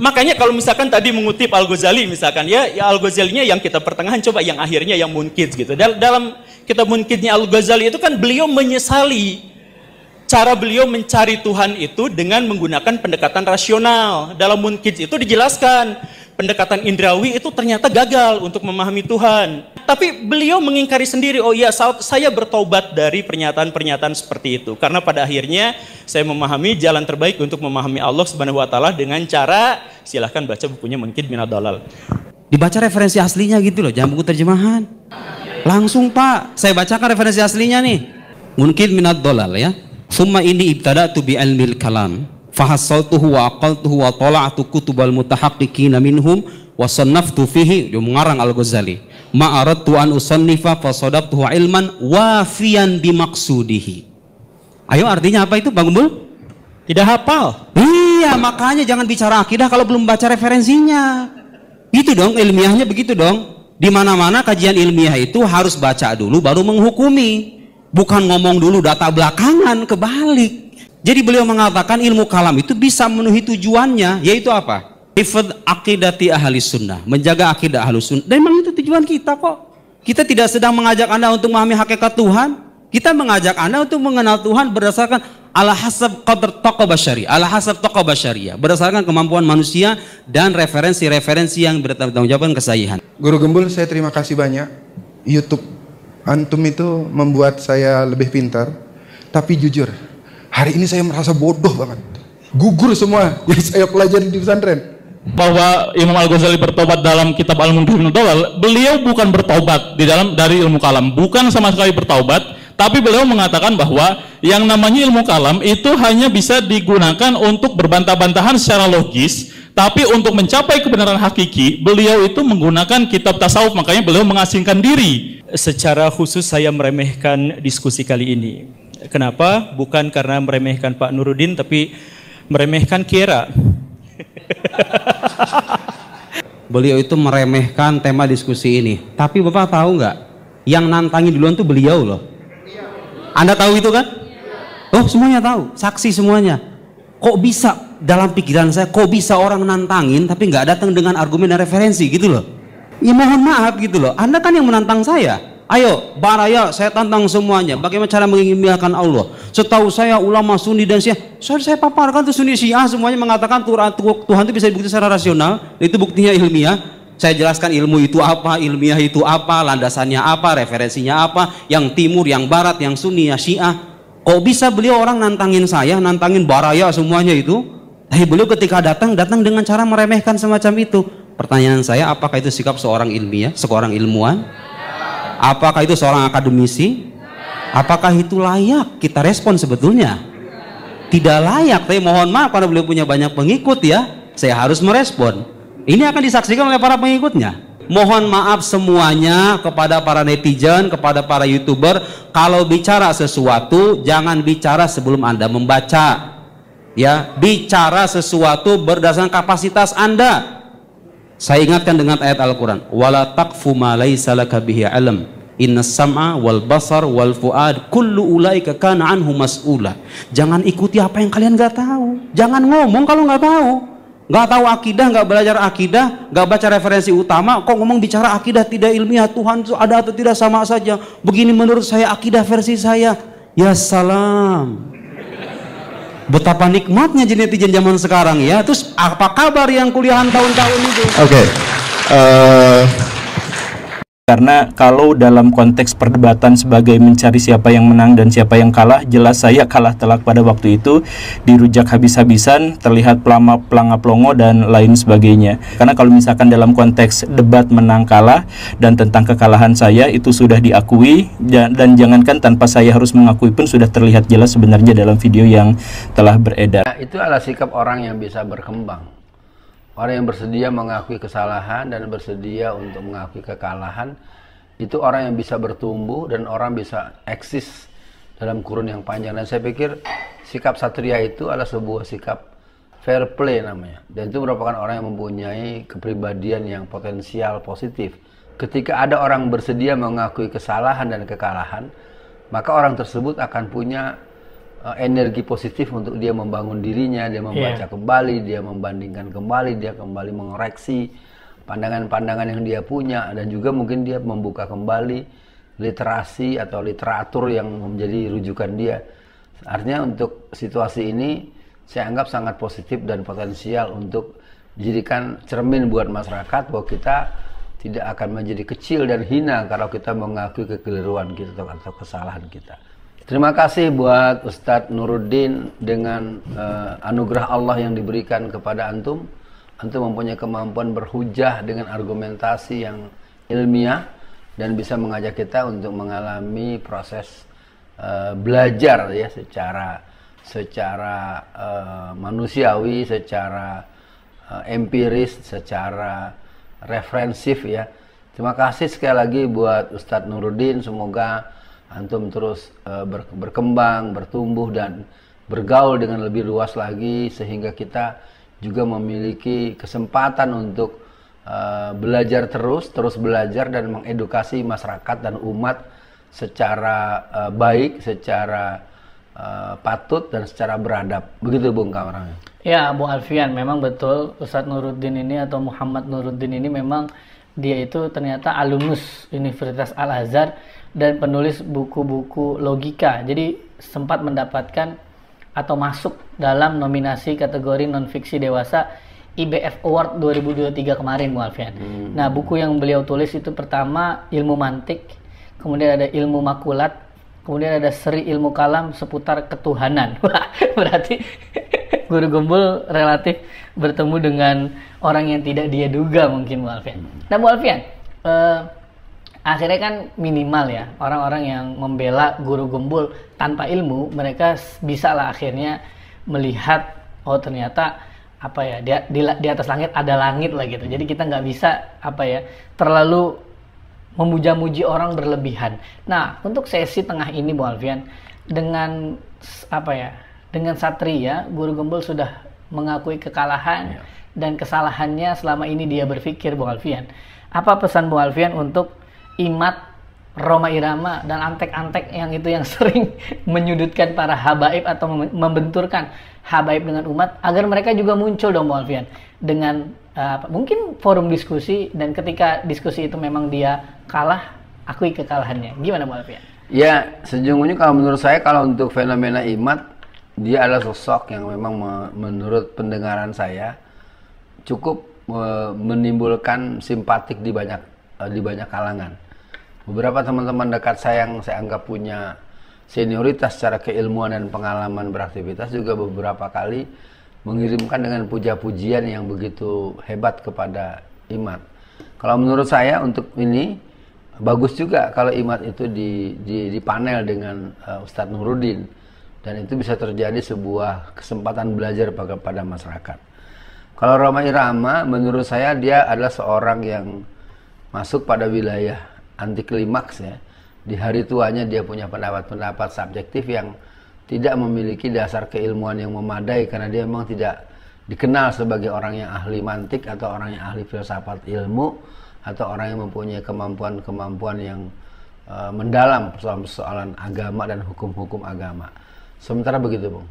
Makanya kalau misalkan tadi mengutip Al-Ghazali misalkan ya Al-Ghazalinya yang kita pertengahan, coba yang akhirnya yang Munkid gitu. Dalam kitab Munkidnya Al-Ghazali itu kan beliau menyesali cara beliau mencari Tuhan itu dengan menggunakan pendekatan rasional. Dalam Munkid itu dijelaskan pendekatan indrawi itu ternyata gagal untuk memahami Tuhan. Tapi beliau mengingkari sendiri, oh iya saya bertobat dari pernyataan-pernyataan seperti itu. Karena pada akhirnya saya memahami jalan terbaik untuk memahami Allah Subhanahu wa taala dengan cara, silahkan baca bukunya Munkid Minad Dhalal. Dibaca referensi aslinya gitu loh, jangan buku terjemahan. Langsung Pak, saya bacakan referensi aslinya nih. Munkid Minad Dhalal ya. Summa ini ibtada'tu bi ilmil kalam fahassaltuhu wa aqaltuhu wa tala'tu kutubal mutahaqqiqina minhum wa sannaftu fihi, dia mengarang Al-Ghazali, ma aradtu an usannifa fasadabtuhu ilman wafiyan bimaqsudihi. Ayo artinya apa itu Bang Gumbul? Tidak hafal. Iya, makanya jangan bicara akidah kalau belum baca referensinya. Itu dong ilmiahnya, begitu dong. Di mana-mana kajian ilmiah itu harus baca dulu baru menghukumi. Bukan ngomong dulu data belakangan, kebalik. Jadi beliau mengatakan ilmu kalam itu bisa memenuhi tujuannya, yaitu apa? Hifdz aqidati ahli sunnah, menjaga akidah ahli sunnah. Dan memang itu tujuan kita kok. Kita tidak sedang mengajak Anda untuk memahami hakikat Tuhan. Kita mengajak Anda untuk mengenal Tuhan berdasarkan ala hasab qadr taqwa basyari, ala hasab taqwa basyariyah, berdasarkan kemampuan manusia dan referensi-referensi yang bertanggung jawab kesahihan. Guru Gembul, saya terima kasih banyak. YouTube antum itu membuat saya lebih pintar. Tapi jujur, hari ini saya merasa bodoh banget. Gugur semua yang saya pelajari di pesantren. Bahwa Imam Al-Ghazali bertobat dalam kitab Al-Munkid Minad Dhalal, beliau bukan bertobat dari ilmu kalam, bukan sama sekali bertobat, tapi beliau mengatakan bahwa yang namanya ilmu kalam itu hanya bisa digunakan untuk berbantah-bantahan secara logis, tapi untuk mencapai kebenaran hakiki, beliau itu menggunakan kitab tasawuf, makanya beliau mengasingkan diri. Secara khusus saya meremehkan diskusi kali ini. Kenapa? Bukan karena meremehkan Pak Nuruddin, tapi meremehkan Kiera. Beliau itu meremehkan tema diskusi ini. Tapi Bapak tahu nggak? Yang nantangin duluan tuh beliau loh. Anda tahu itu kan? Oh semuanya tahu, saksi semuanya. Kok bisa dalam pikiran saya, kok bisa orang nantangin tapi nggak datang dengan argumen dan referensi gitu loh. Ya mohon maaf gitu loh, Anda kan yang menantang saya. Ayo, baraya, saya tantang semuanya. Bagaimana cara mengilmiahkan Allah? Setahu saya ulama Sunni dan Syiah, saya paparkan tuh Sunni Syiah semuanya mengatakan Tuhan itu bisa dibuktikan secara rasional. Itu buktinya ilmiah. Saya jelaskan ilmu itu apa, ilmiah itu apa, landasannya apa, referensinya apa, yang timur, yang barat, yang Sunni, yang Syiah. Kok bisa beliau orang nantangin saya, nantangin baraya semuanya itu? Tapi beliau ketika datang dengan cara meremehkan semacam itu. Pertanyaan saya, apakah itu sikap seorang ilmiah, seorang ilmuwan? Apakah itu seorang akademisi? Apakah itu layak kita respon sebetulnya? Tidak layak, tapi mohon maaf karena beliau punya banyak pengikut ya, saya harus merespon. Ini akan disaksikan oleh para pengikutnya. Mohon maaf semuanya kepada para netizen, kepada para YouTuber, kalau bicara sesuatu jangan bicara sebelum Anda membaca. Ya, bicara sesuatu berdasarkan kapasitas Anda. Saya ingatkan dengan ayat Al-Quran, wala taqfu ma laysa laka bihi ilm innas sam'a wal basar wal fuad kullu ulaika kana anhu mas'ula. Jangan ikuti apa yang kalian nggak tahu. Jangan ngomong kalau nggak tahu. Nggak tahu akidah, nggak belajar akidah, nggak baca referensi utama, kok ngomong bicara akidah tidak ilmiah, Tuhan itu ada atau tidak sama saja. Begini menurut saya akidah versi saya. Ya salam. Betapa nikmatnya netizen zaman sekarang ya. Terus apa kabar yang kuliahan tahun-tahun itu? Oke. Karena kalau dalam konteks perdebatan sebagai mencari siapa yang menang dan siapa yang kalah, jelas saya kalah telak pada waktu itu, dirujak habis-habisan, terlihat pelanga-pelongo dan lain sebagainya. Karena kalau misalkan dalam konteks debat menang kalah dan tentang kekalahan saya itu sudah diakui, dan jangankan tanpa saya harus mengakui pun sudah terlihat jelas sebenarnya dalam video yang telah beredar. Itu adalah sikap orang yang bisa berkembang. Orang yang bersedia mengakui kesalahan dan bersedia untuk mengakui kekalahan, itu orang yang bisa bertumbuh dan orang bisa eksis dalam kurun yang panjang. Dan saya pikir sikap satria itu adalah sebuah sikap fair play namanya. Dan itu merupakan orang yang mempunyai kepribadian yang potensial positif. Ketika ada orang bersedia mengakui kesalahan dan kekalahan, maka orang tersebut akan punya energi positif untuk dia membangun dirinya, dia membaca kembali, dia membandingkan kembali, dia kembali mengoreksi pandangan-pandangan yang dia punya, dan juga mungkin dia membuka kembali literasi atau literatur yang menjadi rujukan dia. Artinya untuk situasi ini saya anggap sangat positif dan potensial untuk dijadikan cermin buat masyarakat bahwa kita tidak akan menjadi kecil dan hina kalau kita mengakui kekeliruan kita atau kesalahan kita. Terima kasih buat Ustadz Nuruddin dengan anugerah Allah yang diberikan kepada antum. Antum mempunyai kemampuan berhujah dengan argumentasi yang ilmiah dan bisa mengajak kita untuk mengalami proses belajar ya secara manusiawi, secara empiris, secara referensif ya. Terima kasih sekali lagi buat Ustadz Nuruddin. Semoga antum terus berkembang, bertumbuh dan bergaul dengan lebih luas lagi sehingga kita juga memiliki kesempatan untuk belajar terus belajar dan mengedukasi masyarakat dan umat secara baik, secara patut dan secara beradab. Begitu Bung Kamarang. Ya, Bung Alfian, memang betul Ustadz Nuruddin ini atau Muhammad Nuruddin ini memang dia itu ternyata alumnus Universitas Al-Azhar dan penulis buku-buku logika. Jadi sempat mendapatkan atau masuk dalam nominasi kategori non-fiksi dewasa IBF Award 2023 kemarin, Bung Alfian. Nah, buku yang beliau tulis itu pertama Ilmu Mantik, kemudian ada Ilmu Makulat, kemudian ada Seri Ilmu Kalam seputar ketuhanan. Berarti Guru Gembul relatif bertemu dengan orang yang tidak dia duga mungkin, Bung Alfian. Nah, Bung Alfian, akhirnya kan minimal ya orang-orang yang membela Guru Gembul tanpa ilmu, mereka bisa lah akhirnya melihat oh ternyata apa ya di atas langit ada langit lah gitu. Jadi kita nggak bisa apa ya terlalu memuja-muji orang berlebihan. Nah, untuk sesi tengah ini, Bung Alfian, dengan apa ya dengan satria Guru Gembul sudah mengakui kekalahan dan kesalahannya selama ini dia berpikir, Bung Alfian. Apa pesan Bung Alfian untuk Imat, Rhoma Irama dan antek-antek yang itu yang sering menyudutkan para habaib atau membenturkan habaib dengan umat agar mereka juga muncul dong, Bung Alfian, dengan mungkin forum diskusi, dan ketika diskusi itu memang dia kalah, akui kekalahannya. Gimana, Bung Alfian? Ya, sejujurnya kalau menurut saya kalau untuk fenomena Imat, dia adalah sosok yang memang menurut pendengaran saya cukup menimbulkan simpatik di banyak kalangan. Beberapa teman-teman dekat saya yang saya anggap punya senioritas secara keilmuan dan pengalaman beraktivitas juga beberapa kali mengirimkan dengan puja-pujian yang begitu hebat kepada Imat. Kalau menurut saya untuk ini bagus juga kalau Imat itu dipanel dengan Ustadz Nuruddin, dan itu bisa terjadi sebuah kesempatan belajar pada masyarakat. Kalau Rhoma Irama, menurut saya dia adalah seorang yang masuk pada wilayah anti klimaks ya. Di hari tuanya dia punya pendapat-pendapat subjektif yang tidak memiliki dasar keilmuan yang memadai, karena dia memang tidak dikenal sebagai orang yang ahli mantik atau orang yang ahli filsafat ilmu atau orang yang mempunyai kemampuan yang mendalam persoalan agama dan hukum-hukum agama. Sementara begitu, Bung.